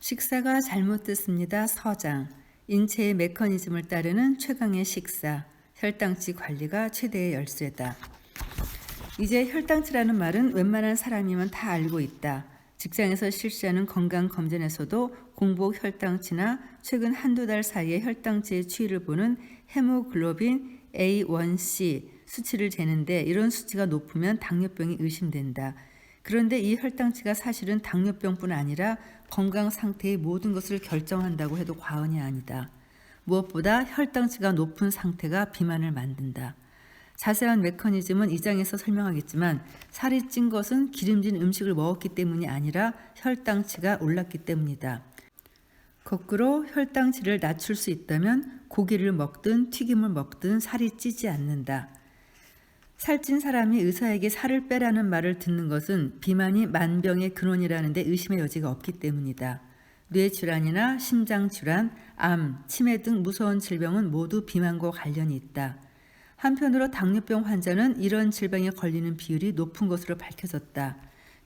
식사가 잘못됐습니다. 서장. 인체의 메커니즘을 따르는 최강의 식사. 혈당치 관리가 최대의 열쇠다. 이제 혈당치라는 말은 웬만한 사람이면 다 알고 있다. 직장에서 실시하는 건강검진에서도 공복 혈당치나 최근 한두 달 사이에 혈당치의 추이를 보는 헤모글로빈 A1C 수치를 재는데 이런 수치가 높으면 당뇨병이 의심된다. 그런데 이 혈당치가 사실은 당뇨병뿐 아니라 건강 상태의 모든 것을 결정한다고 해도 과언이 아니다. 무엇보다 혈당치가 높은 상태가 비만을 만든다. 자세한 메커니즘은 이 장에서 설명하겠지만 살이 찐 것은 기름진 음식을 먹었기 때문이 아니라 혈당치가 올랐기 때문이다. 거꾸로 혈당치를 낮출 수 있다면 고기를 먹든 튀김을 먹든 살이 찌지 않는다. 살찐 사람이 의사에게 살을 빼라는 말을 듣는 것은 비만이 만병의 근원이라는 데 의심의 여지가 없기 때문이다. 뇌질환이나 심장질환, 암, 치매 등 무서운 질병은 모두 비만과 관련이 있다. 한편으로 당뇨병 환자는 이런 질병에 걸리는 비율이 높은 것으로 밝혀졌다.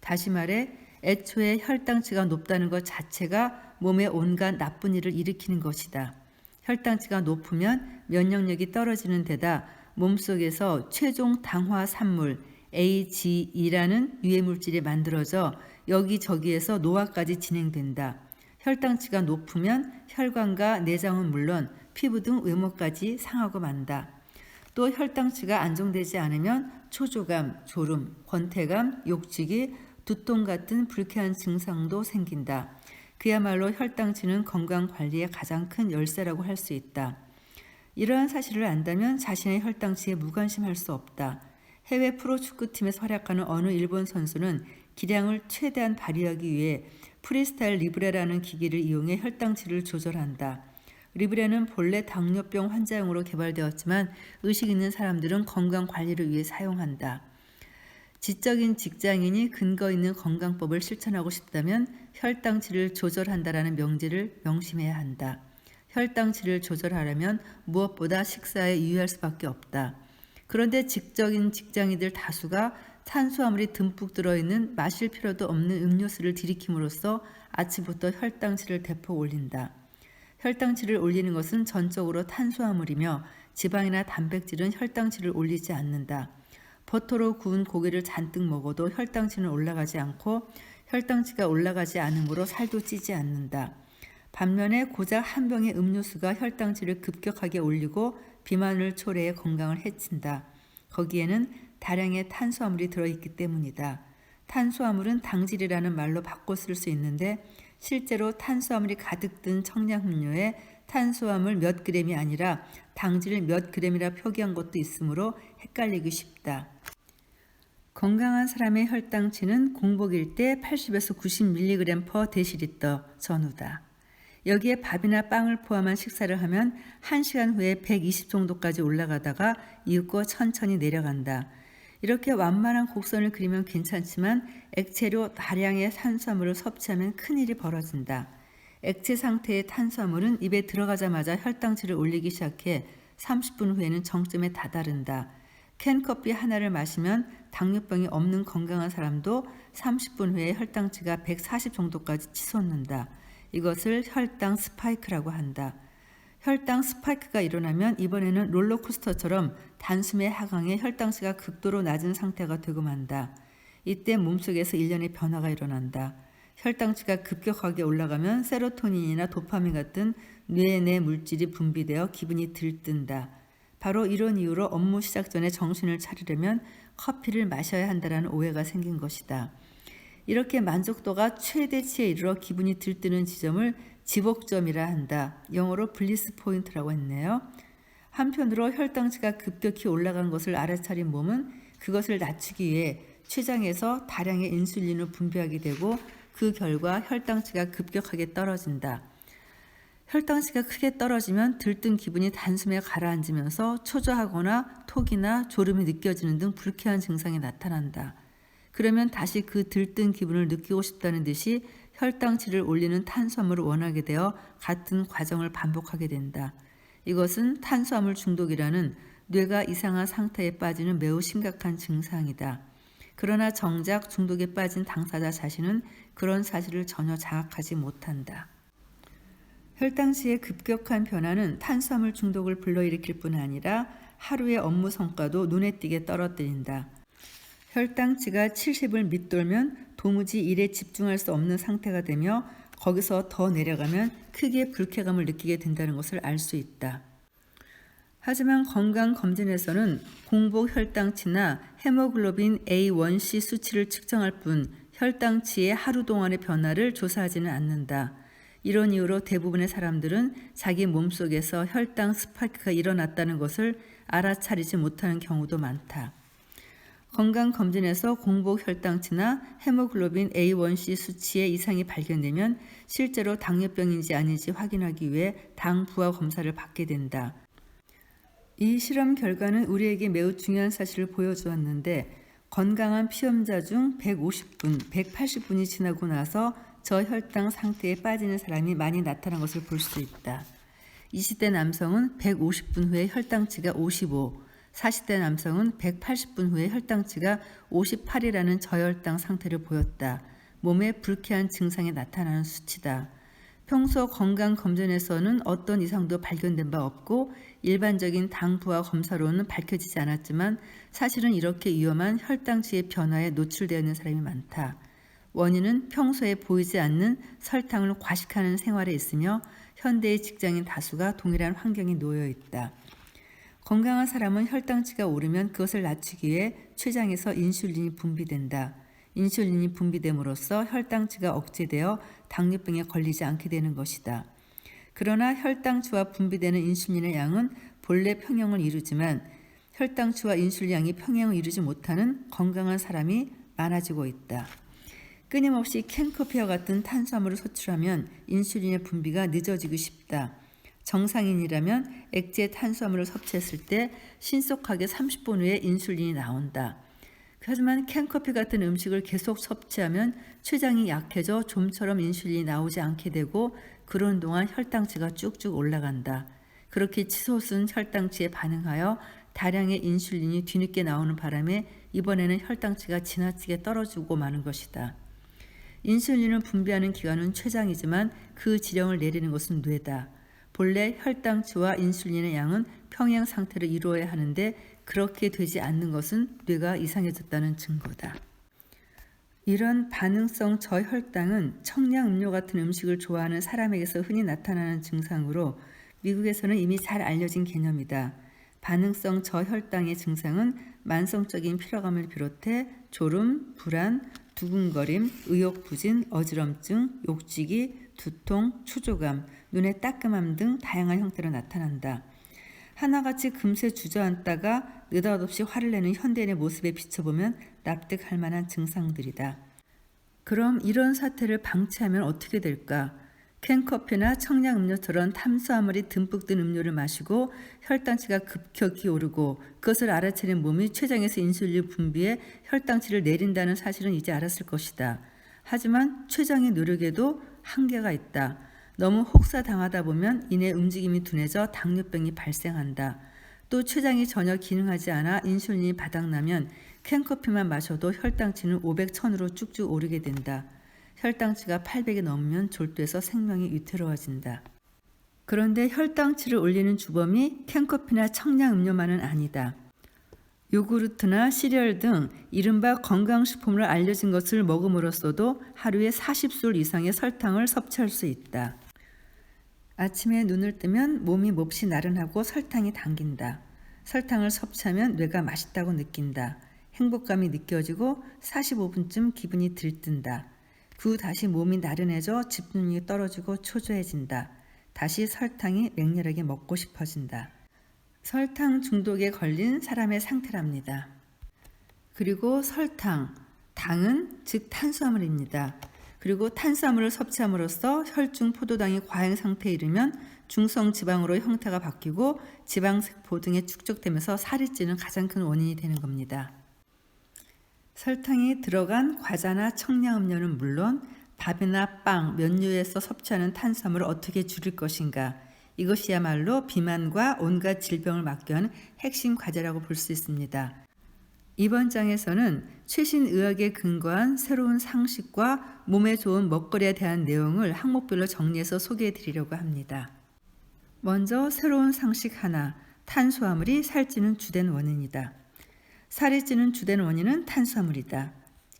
다시 말해 애초에 혈당치가 높다는 것 자체가 몸에 온갖 나쁜 일을 일으키는 것이다. 혈당치가 높으면 면역력이 떨어지는 데다 몸속에서 최종 당화 산물 AGE라는 유해물질이 만들어져 여기저기에서 노화까지 진행된다. 혈당치가 높으면 혈관과 내장은 물론 피부 등 외모까지 상하고 만다. 또 혈당치가 안정되지 않으면 초조감, 졸음, 권태감, 욕지기, 두통 같은 불쾌한 증상도 생긴다. 그야말로 혈당치는 건강관리의 가장 큰 열쇠라고 할 수 있다. 이러한 사실을 안다면 자신의 혈당치에 무관심할 수 없다. 해외 프로축구팀에서 활약하는 어느 일본 선수는 기량을 최대한 발휘하기 위해 프리스타일 리브레라는 기기를 이용해 혈당치를 조절한다. 리브레는 본래 당뇨병 환자용으로 개발되었지만 의식 있는 사람들은 건강관리를 위해 사용한다. 지적인 직장인이 근거 있는 건강법을 실천하고 싶다면 혈당치를 조절한다라는 명제를 명심해야 한다. 혈당치를 조절하려면 무엇보다 식사에 유의할 수밖에 없다. 그런데 지적인 직장인들 다수가 탄수화물이 듬뿍 들어있는 마실 필요도 없는 음료수를 들이킴으로써 아침부터 혈당치를 대폭 올린다. 혈당치를 올리는 것은 전적으로 탄수화물이며 지방이나 단백질은 혈당치를 올리지 않는다. 버터로 구운 고기를 잔뜩 먹어도 혈당치는 올라가지 않고 혈당치가 올라가지 않으므로 살도 찌지 않는다. 반면에 고작 한 병의 음료수가 혈당치를 급격하게 올리고 비만을 초래해 건강을 해친다. 거기에는 다량의 탄수화물이 들어있기 때문이다. 탄수화물은 당질이라는 말로 바꿔 쓸 수 있는데 실제로 탄수화물이 가득 든 청량음료에 탄수화물 몇 그램이 아니라 당질 몇 그램이라 표기한 것도 있으므로 헷갈리기 쉽다. 건강한 사람의 혈당치는 공복일 때 80에서 90mg/dL 전후다. 여기에 밥이나 빵을 포함한 식사를 하면 1시간 후에 120 정도까지 올라가다가 이윽고 천천히 내려간다. 이렇게 완만한 곡선을 그리면 괜찮지만 액체로 다량의 탄수화물을 섭취하면 큰일이 벌어진다. 액체 상태의 탄수화물은 입에 들어가자마자 혈당치를 올리기 시작해 30분 후에는 정점에 다다른다. 캔커피 하나를 마시면 당뇨병이 없는 건강한 사람도 30분 후에 혈당치가 140 정도까지 치솟는다. 이것을 혈당 스파이크라고 한다. 혈당 스파이크가 일어나면 이번에는 롤러코스터처럼 단숨에 하강해 혈당치가 극도로 낮은 상태가 되고 만다. 이때 몸속에서 일련의 변화가 일어난다. 혈당치가 급격하게 올라가면 세로토닌이나 도파민 같은 뇌 내 물질이 분비되어 기분이 들뜬다. 바로 이런 이유로 업무 시작 전에 정신을 차리려면 커피를 마셔야 한다는 오해가 생긴 것이다. 이렇게 만족도가 최대치에 이르러 기분이 들뜨는 지점을 지복점이라 한다. 영어로 블리스 포인트라고 했네요. 한편으로 혈당치가 급격히 올라간 것을 알아차린 몸은 그것을 낮추기 위해 췌장에서 다량의 인슐린을 분비하게 되고 그 결과 혈당치가 급격하게 떨어진다. 혈당치가 크게 떨어지면 들뜬 기분이 단숨에 가라앉으면서 초조하거나 톡이나 졸음이 느껴지는 등 불쾌한 증상이 나타난다. 그러면 다시 그 들뜬 기분을 느끼고 싶다는 듯이 혈당치를 올리는 탄수화물을 원하게 되어 같은 과정을 반복하게 된다. 이것은 탄수화물 중독이라는 뇌가 이상한 상태에 빠지는 매우 심각한 증상이다. 그러나 정작 중독에 빠진 당사자 자신은 그런 사실을 전혀 자각하지 못한다. 혈당치의 급격한 변화는 탄수화물 중독을 불러일으킬 뿐 아니라 하루의 업무 성과도 눈에 띄게 떨어뜨린다. 혈당치가 70을 밑돌면 도무지 일에 집중할 수 없는 상태가 되며 거기서 더 내려가면 크게 불쾌감을 느끼게 된다는 것을 알 수 있다. 하지만 건강검진에서는 공복 혈당치나 헤모글로빈 A1C 수치를 측정할 뿐 혈당치의 하루 동안의 변화를 조사하지는 않는다. 이런 이유로 대부분의 사람들은 자기 몸속에서 혈당 스파이크가 일어났다는 것을 알아차리지 못하는 경우도 많다. 건강검진에서 공복 혈당치나 헤모글로빈 A1C 수치의 이상이 발견되면 실제로 당뇨병인지 아닌지 확인하기 위해 당 부하 검사를 받게 된다. 이 실험 결과는 우리에게 매우 중요한 사실을 보여주었는데 건강한 피험자 중 150분, 180분이 지나고 나서 저혈당 상태에 빠지는 사람이 많이 나타난 것을 볼 수 있다. 20대 남성은 150분 후에 혈당치가 55, 40대 남성은 180분 후에 혈당치가 58이라는 저혈당 상태를 보였다. 몸에 불쾌한 증상이 나타나는 수치다. 평소 건강검진에서는 어떤 이상도 발견된 바 없고 일반적인 당 부하 검사로는 밝혀지지 않았지만 사실은 이렇게 위험한 혈당치의 변화에 노출되어 있는 사람이 많다. 원인은 평소에 보이지 않는 설탕을 과식하는 생활에 있으며 현대의 직장인 다수가 동일한 환경에 놓여 있다. 건강한 사람은 혈당치가 오르면 그것을 낮추기 위해 췌장에서 인슐린이 분비된다. 인슐린이 분비됨으로써 혈당치가 억제되어 당뇨병에 걸리지 않게 되는 것이다. 그러나 혈당치와 분비되는 인슐린의 양은 본래 평형을 이루지만 혈당치와 인슐린 양이 평형을 이루지 못하는 건강한 사람이 많아지고 있다. 끊임없이 캔커피와 같은 탄수화물을 섭취하면 인슐린의 분비가 늦어지고 쉽다. 정상인이라면 액체 탄수화물을 섭취했을 때 신속하게 30분 후에 인슐린이 나온다. 하지만 캔커피 같은 음식을 계속 섭취하면 췌장이 약해져 좀처럼 인슐린이 나오지 않게 되고 그런 동안 혈당치가 쭉쭉 올라간다. 그렇게 치솟은 혈당치에 반응하여 다량의 인슐린이 뒤늦게 나오는 바람에 이번에는 혈당치가 지나치게 떨어지고 마는 것이다. 인슐린을 분비하는 기관은 췌장이지만 그 지령을 내리는 것은 뇌다. 본래 혈당치와 인슐린의 양은 평행 상태를 이루어야 하는데 그렇게 되지 않는 것은 뇌가 이상해졌다는 증거다. 이런 반응성 저혈당은 청량음료 같은 음식을 좋아하는 사람에게서 흔히 나타나는 증상으로 미국에서는 이미 잘 알려진 개념이다. 반응성 저혈당의 증상은 만성적인 피로감을 비롯해 졸음, 불안, 두근거림, 의욕부진, 어지럼증, 욕지기, 두통, 초조감, 눈의 따끔함 등 다양한 형태로 나타난다. 하나같이 금세 주저앉다가 느닷없이 화를 내는 현대인의 모습에 비춰보면 납득할 만한 증상들이다. 그럼 이런 사태를 방치하면 어떻게 될까? 캔커피나 청량음료처럼 탄수화물이 듬뿍 든 음료를 마시고 혈당치가 급격히 오르고 그것을 알아채는 몸이 췌장에서 인슐린 분비해 혈당치를 내린다는 사실은 이제 알았을 것이다. 하지만 췌장의 노력에도 한계가 있다. 너무 혹사당하다 보면 이내 움직임이 둔해져 당뇨병이 발생한다. 또 췌장이 전혀 기능하지 않아 인슐린이 바닥나면 캔커피만 마셔도 혈당치는 500, 1000으로 쭉쭉 오르게 된다. 혈당치가 800이 넘으면 졸도해서 생명이 위태로워진다. 그런데 혈당치를 올리는 주범이 캔커피나 청량음료만은 아니다. 요구르트나 시리얼 등 이른바 건강식품으로 알려진 것을 먹음으로써도 하루에 40술 이상의 설탕을 섭취할 수 있다. 아침에 눈을 뜨면 몸이 몹시 나른하고 설탕이 당긴다. 설탕을 섭취하면 뇌가 맛있다고 느낀다. 행복감이 느껴지고 45분쯤 기분이 들뜬다. 그 후 다시 몸이 나른해져 집중력이 떨어지고 초조해진다. 다시 설탕이 맹렬하게 먹고 싶어진다. 설탕 중독에 걸린 사람의 상태랍니다. 그리고 설탕, 당은 즉 탄수화물입니다. 그리고 탄수화물을 섭취함으로써 혈중 포도당이 과잉 상태에 이르면 중성 지방으로 형태가 바뀌고 지방세포 등에 축적되면서 살이 찌는 가장 큰 원인이 되는 겁니다. 설탕이 들어간 과자나 청량음료는 물론 밥이나 빵, 면류에서 섭취하는 탄수화물을 어떻게 줄일 것인가? 이것이야말로 비만과 온갖 질병을 막게 하는 핵심 과제라고 볼 수 있습니다. 이번 장에서는 최신 의학에 근거한 새로운 상식과 몸에 좋은 먹거리에 대한 내용을 항목별로 정리해서 소개해 드리려고 합니다. 먼저 새로운 상식 하나, 탄수화물이 살찌는 주된 원인이다. 살이 찌는 주된 원인은 탄수화물이다.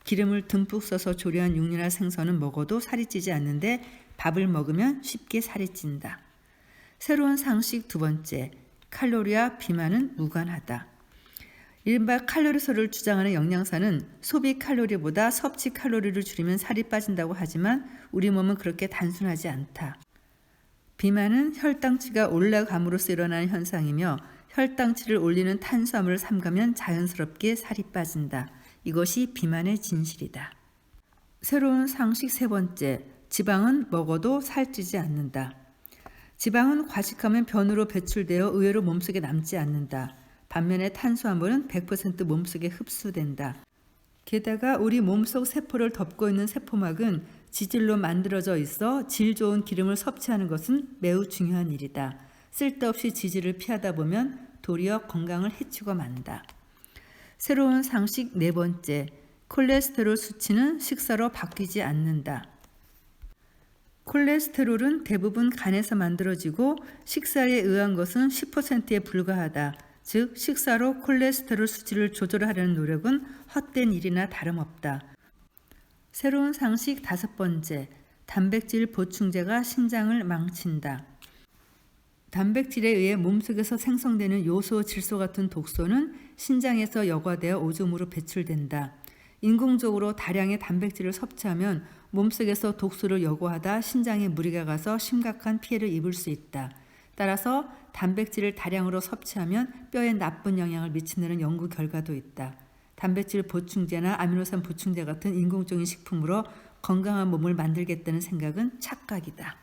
기름을 듬뿍 써서 조리한 육류나 생선은 먹어도 살이 찌지 않는데 밥을 먹으면 쉽게 살이 찐다. 새로운 상식 두 번째, 칼로리와 비만은 무관하다. 이른바 칼로리설을 주장하는 영양사는 소비 칼로리보다 섭취 칼로리를 줄이면 살이 빠진다고 하지만 우리 몸은 그렇게 단순하지 않다. 비만은 혈당치가 올라감으로써 일어나는 현상이며 혈당치를 올리는 탄수화물을 삼가면 자연스럽게 살이 빠진다. 이것이 비만의 진실이다. 새로운 상식 세 번째, 지방은 먹어도 살찌지 않는다. 지방은 과식하면 변으로 배출되어 의외로 몸속에 남지 않는다. 반면에 탄수화물은 100% 몸속에 흡수된다. 게다가 우리 몸속 세포를 덮고 있는 세포막은 지질로 만들어져 있어 질 좋은 기름을 섭취하는 것은 매우 중요한 일이다. 쓸데없이 지질을 피하다 보면 도리어 건강을 해치고 만다. 새로운 상식 네 번째, 콜레스테롤 수치는 식사로 바뀌지 않는다. 콜레스테롤은 대부분 간에서 만들어지고 식사에 의한 것은 10%에 불과하다. 즉 식사로 콜레스테롤 수치를 조절하려는 노력은 헛된 일이나 다름없다. 새로운 상식 다섯 번째, 단백질 보충제가 신장을 망친다. 단백질에 의해 몸속에서 생성되는 요소, 질소 같은 독소는 신장에서 여과되어 오줌으로 배출된다. 인공적으로 다량의 단백질을 섭취하면 몸속에서 독소를 여과하다 신장에 무리가 가서 심각한 피해를 입을 수 있다. 따라서 단백질을 다량으로 섭취하면 뼈에 나쁜 영향을 미친다는 연구 결과도 있다. 단백질 보충제나 아미노산 보충제 같은 인공적인 식품으로 건강한 몸을 만들겠다는 생각은 착각이다.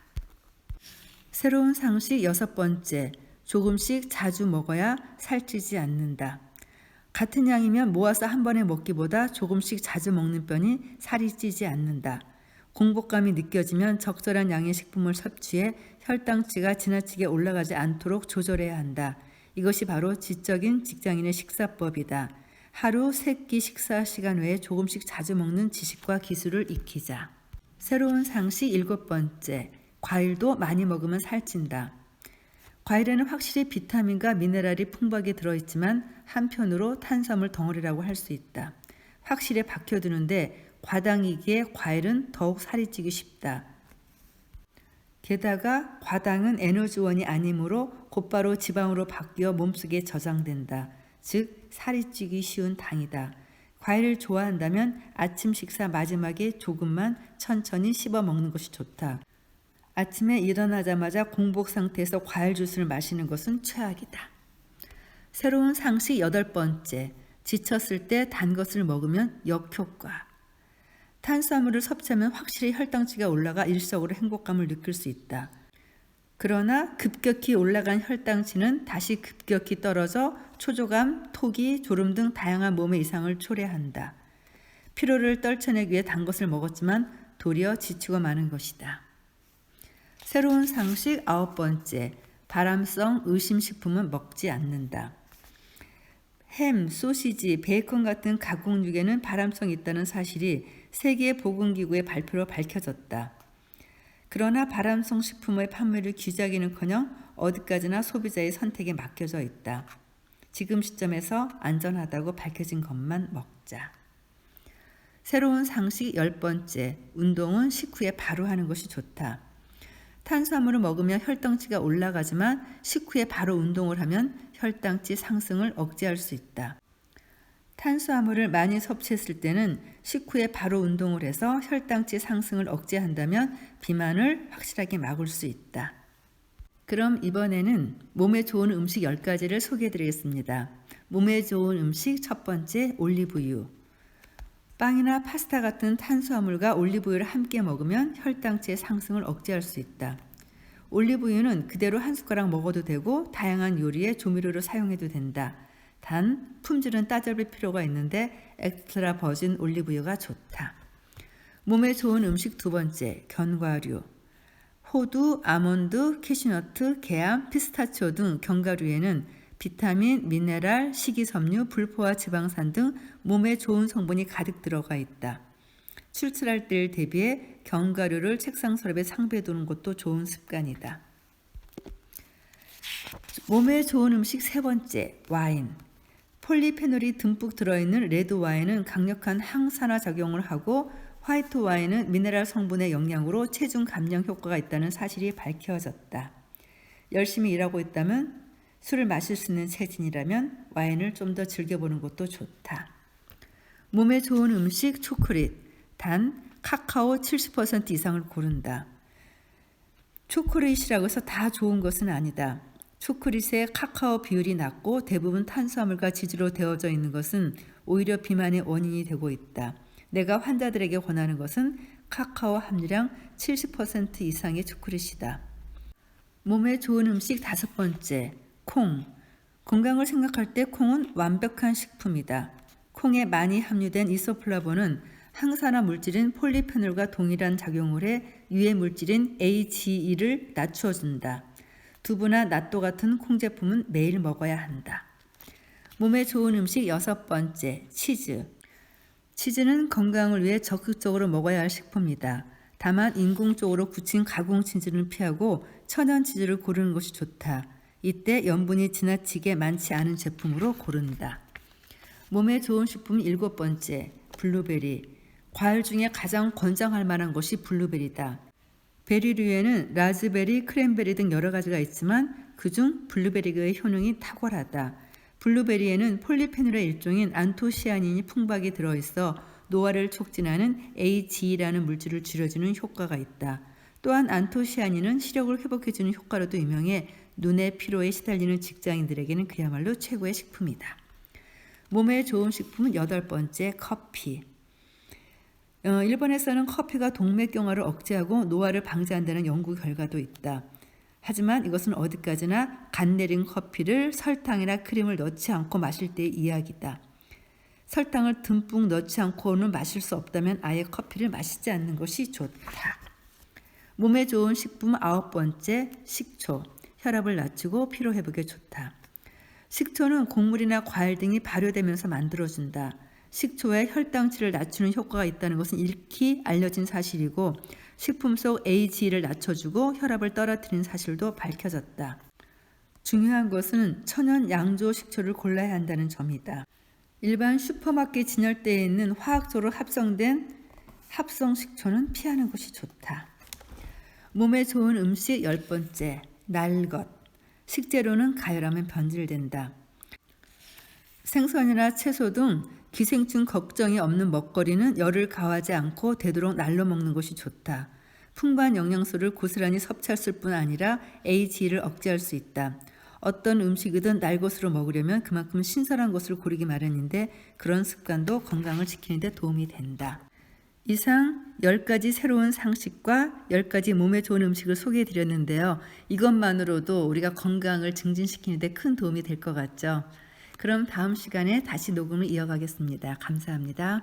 새로운 상식 여섯 번째, 조금씩 자주 먹어야 살찌지 않는다. 같은 양이면 모아서 한 번에 먹기보다 조금씩 자주 먹는 편이 살이 찌지 않는다. 공복감이 느껴지면 적절한 양의 식품을 섭취해 혈당치가 지나치게 올라가지 않도록 조절해야 한다. 이것이 바로 지적인 직장인의 식사법이다. 하루 3끼 식사 시간 외에 조금씩 자주 먹는 지식과 기술을 익히자. 새로운 상식 일곱 번째, 과일도 많이 먹으면 살찐다. 과일에는 확실히 비타민과 미네랄이 풍부하게 들어있지만 한편으로 탄수화물 덩어리라고 할 수 있다. 확실히 박혀두는데 과당이기에 과일은 더욱 살이 찌기 쉽다. 게다가 과당은 에너지원이 아니므로 곧바로 지방으로 바뀌어 몸속에 저장된다. 즉 살이 찌기 쉬운 당이다. 과일을 좋아한다면 아침 식사 마지막에 조금만 천천히 씹어 먹는 것이 좋다. 아침에 일어나자마자 공복 상태에서 과일 주스를 마시는 것은 최악이다. 새로운 상식 여덟 번째, 지쳤을 때 단 것을 먹으면 역효과. 탄수화물을 섭취하면 확실히 혈당치가 올라가 일시적으로 행복감을 느낄 수 있다. 그러나 급격히 올라간 혈당치는 다시 급격히 떨어져 초조감, 토기, 졸음 등 다양한 몸의 이상을 초래한다. 피로를 떨쳐내기 위해 단 것을 먹었지만 도리어 지치고 마는 것이다. 새로운 상식 아홉 번째, 발암성 의심식품은 먹지 않는다. 햄, 소시지, 베이컨 같은 가공육에는 발암성이 있다는 사실이 세계보건기구의 발표로 밝혀졌다. 그러나 발암성 식품의 판매를 규제하기는커녕 어디까지나 소비자의 선택에 맡겨져 있다. 지금 시점에서 안전하다고 밝혀진 것만 먹자. 새로운 상식 열 번째, 운동은 식후에 바로 하는 것이 좋다. 탄수화물을 먹으면 혈당치가 올라가지만 식후에 바로 운동을 하면 혈당치 상승을 억제할 수 있다. 탄수화물을 많이 섭취했을 때는 식후에 바로 운동을 해서 혈당치 상승을 억제한다면 비만을 확실하게 막을 수 있다. 그럼 이번에는 몸에 좋은 음식 10가지를 소개해 드리겠습니다. 몸에 좋은 음식 첫 번째, 올리브유. 빵이나 파스타 같은 탄수화물과 올리브유를 함께 먹으면 혈당치의 상승을 억제할 수 있다. 올리브유는 그대로 한 숟가락 먹어도 되고 다양한 요리에 조미료로 사용해도 된다. 단 품질은 따져볼 필요가 있는데 엑스트라 버진 올리브유가 좋다. 몸에 좋은 음식 두 번째, 견과류. 호두, 아몬드, 캐슈너트, 계암, 피스타치오 등 견과류에는 비타민, 미네랄, 식이섬유, 불포화 지방산 등 몸에 좋은 성분이 가득 들어가 있다. 출출할 때를 대비해 견과류를 책상 서랍에 상비해 두는 것도 좋은 습관이다. 몸에 좋은 음식 세 번째, 와인. 폴리페놀이 듬뿍 들어있는 레드 와인은 강력한 항산화 작용을 하고 화이트 와인은 미네랄 성분의 영향으로 체중 감량 효과가 있다는 사실이 밝혀졌다. 열심히 일하고 있다면, 술을 마실 수 있는 체진이라면 와인을 좀 더 즐겨보는 것도 좋다. 몸에 좋은 음식 초콜릿, 단 카카오 70% 이상을 고른다. 초콜릿이라고 해서 다 좋은 것은 아니다. 초콜릿의 카카오 비율이 낮고 대부분 탄수화물과 지주로 되어져 있는 것은 오히려 비만의 원인이 되고 있다. 내가 환자들에게 권하는 것은 카카오 함유량 70% 이상의 초콜릿이다. 몸에 좋은 음식 다섯 번째, 콩. 건강을 생각할 때 콩은 완벽한 식품이다. 콩에 많이 함유된 이소플라본은 항산화 물질인 폴리페놀과 동일한 작용을 해 유해 물질인 AGE를 낮추어준다. 두부나 낫또 같은 콩 제품은 매일 먹어야 한다. 몸에 좋은 음식 여섯 번째, 치즈. 치즈는 건강을 위해 적극적으로 먹어야 할 식품이다. 다만 인공적으로 굳힌 가공 치즈는 피하고 천연 치즈를 고르는 것이 좋다. 이때 염분이 지나치게 많지 않은 제품으로 고른다. 몸에 좋은 식품 일곱 번째, 블루베리. 과일 중에 가장 권장할 만한 것이 블루베리다. 베리류에는 라즈베리, 크랜베리 등 여러 가지가 있지만 그중 블루베리의 효능이 탁월하다. 블루베리에는 폴리페놀의 일종인 안토시아닌이 풍부하게 들어있어 노화를 촉진하는 AGE라는 물질을 줄여주는 효과가 있다. 또한 안토시아닌은 시력을 회복해주는 효과로도 유명해 눈의 피로에 시달리는 직장인들에게는 그야말로 최고의 식품이다. 몸에 좋은 식품은 여덟 번째, 커피. 일본에서는 커피가 동맥경화를 억제하고 노화를 방지한다는 연구 결과도 있다. 하지만 이것은 어디까지나 간 내린 커피를 설탕이나 크림을 넣지 않고 마실 때의 이야기다. 설탕을 듬뿍 넣지 않고는 마실 수 없다면 아예 커피를 마시지 않는 것이 좋다. 몸에 좋은 식품 아홉 번째, 식초. 혈압을 낮추고 피로 회복에 좋다. 식초는 곡물이나 과일 등이 발효되면서 만들어준다. 식초에 혈당치를 낮추는 효과가 있다는 것은 익히 알려진 사실이고 식품 속 AGE를 낮춰주고 혈압을 떨어뜨리는 사실도 밝혀졌다. 중요한 것은 천연 양조 식초를 골라야 한다는 점이다. 일반 슈퍼마켓 진열대에 있는 화학조로 합성된 합성 식초는 피하는 것이 좋다. 몸에 좋은 음식 열 번째, 날것. 식재료는 가열하면 변질된다. 생선이나 채소 등 기생충 걱정이 없는 먹거리는 열을 가하지 않고 되도록 날로 먹는 것이 좋다. 풍부한 영양소를 고스란히 섭취할 뿐 아니라 AGE를 억제할 수 있다. 어떤 음식이든 날것으로 먹으려면 그만큼 신선한 것을 고르기 마련인데 그런 습관도 건강을 지키는 데 도움이 된다. 이상 10가지 새로운 상식과 10가지 몸에 좋은 음식을 소개해 드렸는데요. 이것만으로도 우리가 건강을 증진시키는 데 큰 도움이 될 것 같죠. 그럼 다음 시간에 다시 녹음을 이어가겠습니다. 감사합니다.